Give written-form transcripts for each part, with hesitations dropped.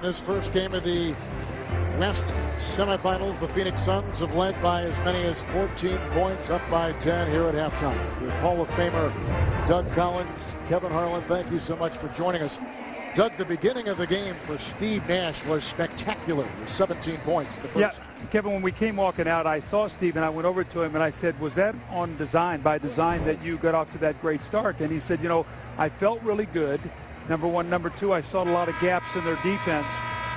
this first game of the West semifinals. The Phoenix Suns have led by as many as 14 points, up by 10 here at halftime. With Hall of Famer Doug Collins, Kevin Harlan, thank you so much for joining us. Doug, the beginning of the game for Steve Nash was spectacular. 17 points the first. Yeah, Kevin, when we came walking out, I saw Steve and I went over to him and I said, was that on design, by design, that you got off to that great start? And he said, you know, I felt really good. Number one. Number two, I saw a lot of gaps in their defense.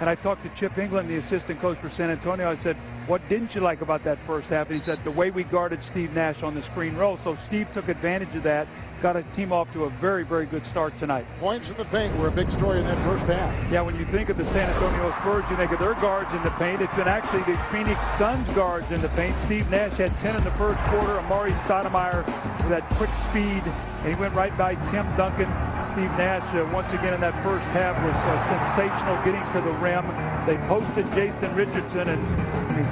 And I talked to Chip England, the assistant coach for San Antonio. I said, what didn't you like about that first half? And he said, the way we guarded Steve Nash on the screen roll. So Steve took advantage of that, got a team off to a very, very good start tonight. Points in the paint were a big story in that first half. Yeah, when you think of the San Antonio Spurs, you think of their guards in the paint. It's been actually the Phoenix Suns guards in the paint. Steve Nash had 10 in the first quarter. Amari Stoudemire with that quick speed, and he went right by Tim Duncan. Steve Nash, once again in that first half, was sensational getting to the rim. They posted Jason Richardson, and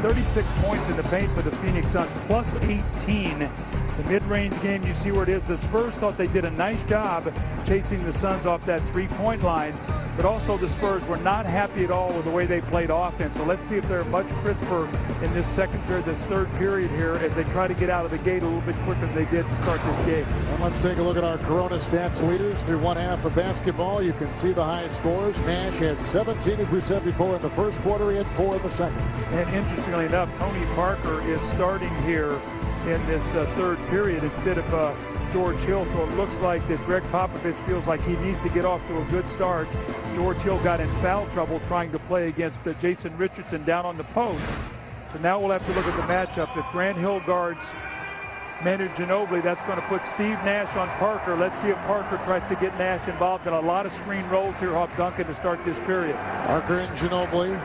36 points in the paint for the Phoenix Suns, plus 18. The mid-range game, you see where it is. The Spurs thought they did a nice job chasing the Suns off that three-point line, but also the Spurs were not happy at all with the way they played offense. So let's see if they're much crisper in this second period, this third period here, as they try to get out of the gate a little bit quicker than they did to start this game. And let's take a look at our Corona stats leaders through one half of basketball. You can see the high scores. Nash had 17, as we said before, in the first quarter. He had 4 in the second. And interestingly enough, Tony Parker is starting here in this third period instead of George Hill. So it looks like that Greg Popovich feels like he needs to get off to a good start. George Hill got in foul trouble trying to play against Jason Richardson down on the post. So now we'll have to look at the matchup. If Grant Hill guards Manu Ginobili, that's going to put Steve Nash on Parker. Let's see if Parker tries to get Nash involved in a lot of screen rolls here off Duncan to start this period. Parker and Ginobili.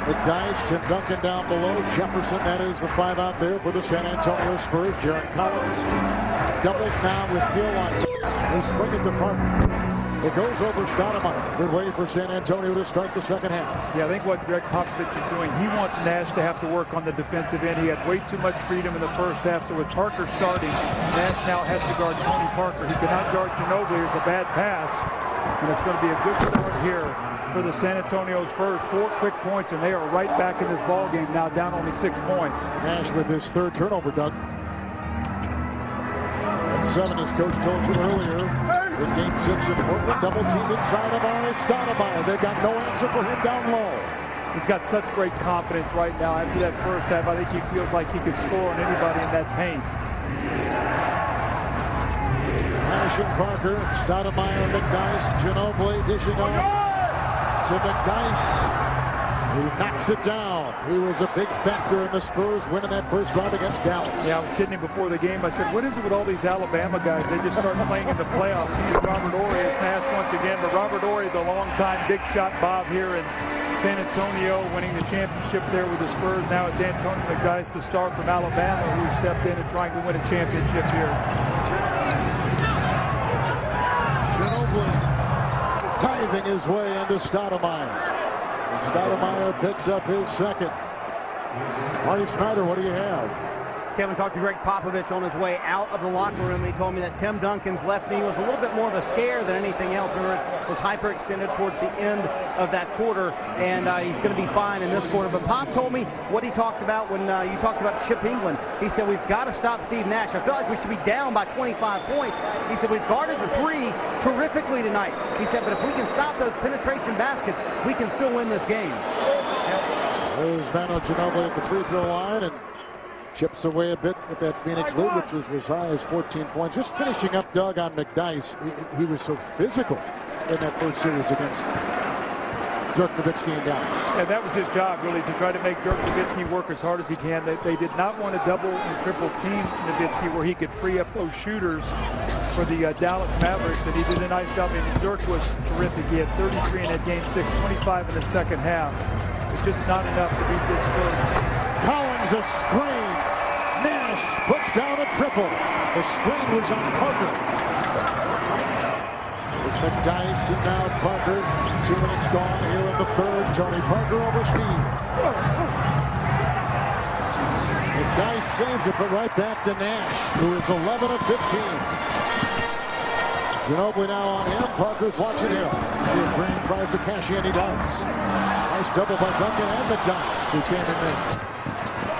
The guys, Tim Duncan down below. Jefferson, that is the 5 out there for the San Antonio Spurs. Jaron Collins doubles now with Hill on. They swing it to Parker. It goes over Stoudemire. Good way for San Antonio to start the second half. Yeah, I think what Greg Popovich is doing, he wants Nash to have to work on the defensive end. He had way too much freedom in the first half, so with Parker starting, Nash now has to guard Tony Parker. He cannot guard Ginobili. It's a bad pass, and it's going to be a good start here for the San Antonio Spurs. 4 quick points, and they are right back in this ball game now, down only 6 points. Nash with his 3rd turnover, Doug. And 7, as Coach told you earlier. In Game 6 in Portland, double teamed inside of Amari Stoudemire. They've got no answer for him down low. He's got such great confidence right now. After that first half, I think he feels like he could score on anybody in that paint. Nash and Parker, Stoudemire, McDyess, Ginobili dishing off to McDyess. He knocks it down. He was a big factor in the Spurs winning that first round against Dallas. Yeah, I was kidding him before the game. I said, what is it with all these Alabama guys? They just start playing in the playoffs. He and Robert Horry has Nash once again. But Robert Horry, the longtime big shot Bob here in San Antonio, winning the championship there with the Spurs. Now it's Antonio McDyess, the star from Alabama, who stepped in and trying to win a championship here. Ginobili diving his way into Stoudemire. Stoudemire picks up his 2nd. Marty Snyder, what do you have? Kevin talked to Greg Popovich on his way out of the locker room, and he told me that Tim Duncan's left knee was a little bit more of a scare than anything else. Remember, it was hyperextended towards the end of that quarter, and he's going to be fine in this quarter. But Pop told me what he talked about when you talked about Chip England. He said, we've got to stop Steve Nash. I feel like we should be down by 25 points. He said, we've guarded the 3 terrifically tonight. He said, but if we can stop those penetration baskets, we can still win this game. There's Manu Ginobili at the free throw line, and chips away a bit at that Phoenix lead, which was as high as 14 points. Just finishing up Doug on McDyess. He was so physical in that first series against Dirk Nowitzki in Dallas. And that was his job, really, to try to make Dirk Nowitzki work as hard as he can. They did not want to double and triple team Nowitzki where he could free up those shooters for the Dallas Mavericks, and he did a nice job. And Dirk was terrific. He had 33 in that Game 6, 25 in the second half. It's just not enough to beat this Spurs team. Collins a screen. Nash puts down a triple. The screen was on Parker. It's McDyess and now Parker. 2 minutes gone here in the 3rd. Tony Parker over Steve. McDyess saves it, but right back to Nash, who is 11 of 15. Ginobili now on him. Parker's watching him. See if Green tries to cash in. He does. Nice double by Duncan and McDyess, who came in there.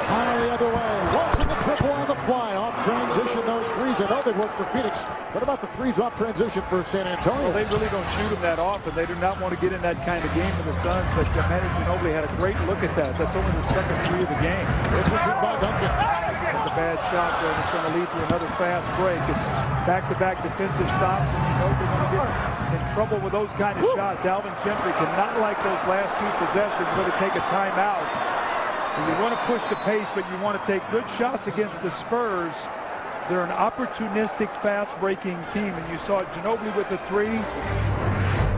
Out the other way. Watching the triple on the fly. Off transition, those threes. I know they work for Phoenix. What about the threes off transition for San Antonio? Well, they really don't shoot them that often. They do not want to get in that kind of game with the Suns. But Ginobili had a great look at that. That's only the second three of the game. Richardson by Duncan. It's a bad shot there, and it's going to lead to another fast break. It's back-to-back defensive stops, and you know they're going to get in trouble with those kind of shots. Alvin Gentry cannot like those last two possessions. Going to take a timeout. And you want to push the pace, but you want to take good shots against the Spurs. They're an opportunistic, fast-breaking team, and you saw Ginobili with the three,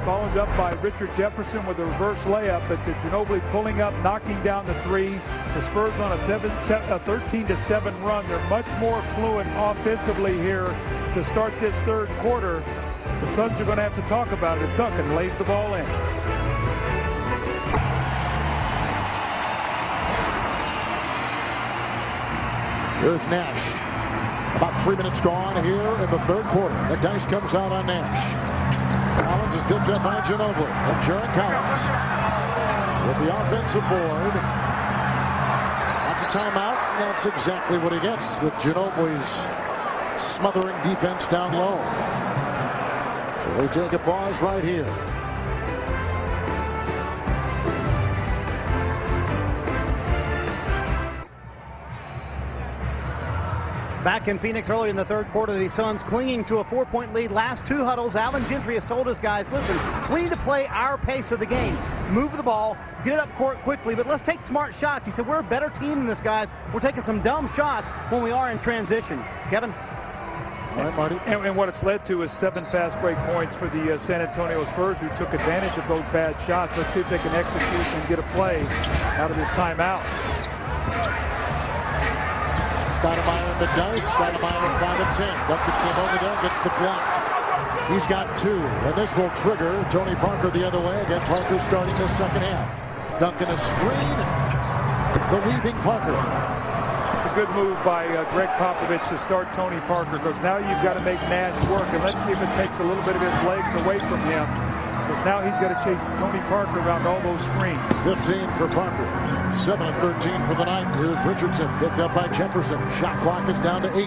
followed up by Richard Jefferson with a reverse layup, but Ginobili pulling up, knocking down the three. The Spurs on a 13-7 run. They're much more fluent offensively here to start this third quarter. The Suns are going to have to talk about it as Duncan lays the ball in. Here's Nash. About 3 minutes gone here in the third quarter. McDyess comes out on Nash. Collins is picked up by Ginobili. And Jarrett Collins with the offensive board. That's a timeout. That's exactly what he gets with Ginobili's smothering defense down low. So they take a pause right here. Back in Phoenix early in the third quarter, the Suns clinging to a 4-point lead. Last two huddles, Alvin Gentry has told his guys, listen, we need to play our pace of the game. Move the ball, get it up court quickly, but let's take smart shots. He said, we're a better team than this, guys. We're taking some dumb shots when we are in transition. Kevin? All right, Marty. And what it's led to is 7 fast break points for the San Antonio Spurs, who took advantage of those bad shots. Let's see if they can execute and get a play out of this timeout. Stoudemire and McDyess. Stoudemire 5 of 10. Duncan came over there, gets the block. He's got 2, and this will trigger Tony Parker the other way. Again, Parker starting the second half. Duncan a screen. The weaving Parker. It's a good move by Greg Popovich to start Tony Parker, because now you've got to make Nash work, and let's see if it takes a little bit of his legs away from him, because now he's got to chase Tony Parker around all those screens. 15 for Parker. 7 of 13 for the night. Here's Richardson, picked up by Jefferson. Shot clock is down to 8.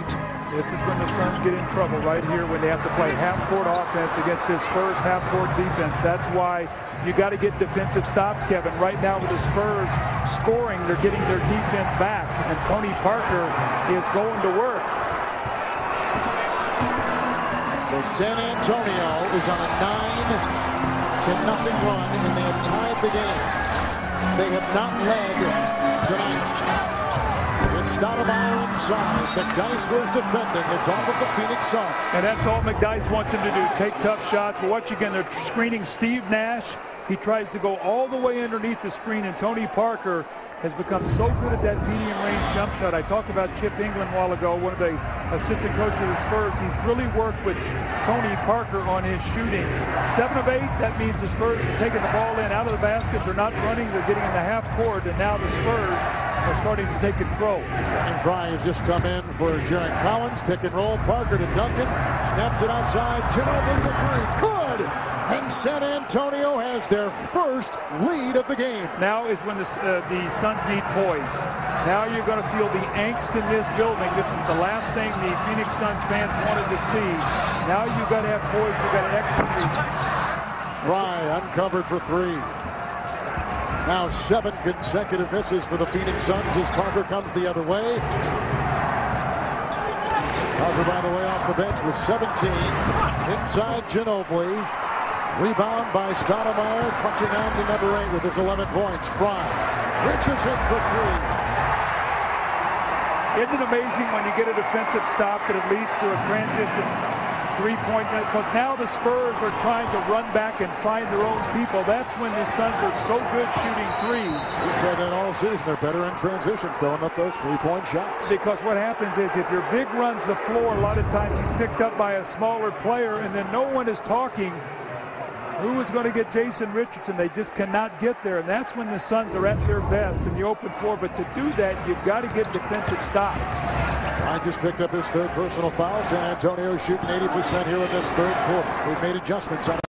This is when the Suns get in trouble, right here, when they have to play half-court offense against this Spurs half-court defense. That's why you got to get defensive stops, Kevin. Right now with the Spurs scoring, they're getting their defense back, and Tony Parker is going to work. So San Antonio is on a 9-0 run, and they have tied the game. They have not led tonight. It's Stoudemire inside. McDyess was defending. It's off of the Phoenix Suns. And that's all McDyess wants him to do, take tough shots. But watch again, they're screening Steve Nash. He tries to go all the way underneath the screen, and Tony Parker has become so good at that medium-range jump shot. I talked about Chip England a while ago, one of the assistant coaches of the Spurs. He's really worked with Tony Parker on his shooting. 7 of 8, that means the Spurs are taking the ball in out of the basket. They're not running, they're getting in the half court, and now the Spurs are starting to take control. And Fry has just come in for Jarrett Collins. Pick and roll, Parker to Duncan. Snaps it outside. Ginobili for 3. Good! And San Antonio has their first lead of the game. Now is when the Suns need poise. Now you're going to feel the angst in this building. This is the last thing the Phoenix Suns fans wanted to see. Now you've got to have poise. You've got to execute. Fry uncovered for 3. Now 7 consecutive misses for the Phoenix Suns as Parker comes the other way. Parker, by the way, off the bench with 17. Inside Ginobili. Rebound by Stoudemire, punching on to number 8 with his 11 points. Fry. Richardson for 3. Isn't it amazing when you get a defensive stop that it leads to a transition three-point? Because now the Spurs are trying to run back and find their own people. That's when the Suns are so good shooting threes. We said that all season. They're better in transition, throwing up those three-point shots. Because what happens is if your big runs the floor, a lot of times he's picked up by a smaller player, and then no one is talking who is going to get Jason Richardson. They just cannot get there, and that's when the Suns are at their best in the open floor. But to do that, you've got to get defensive stops. Bryant just picked up his third personal foul. San Antonio shooting 80% here in this third quarter. They've made adjustments on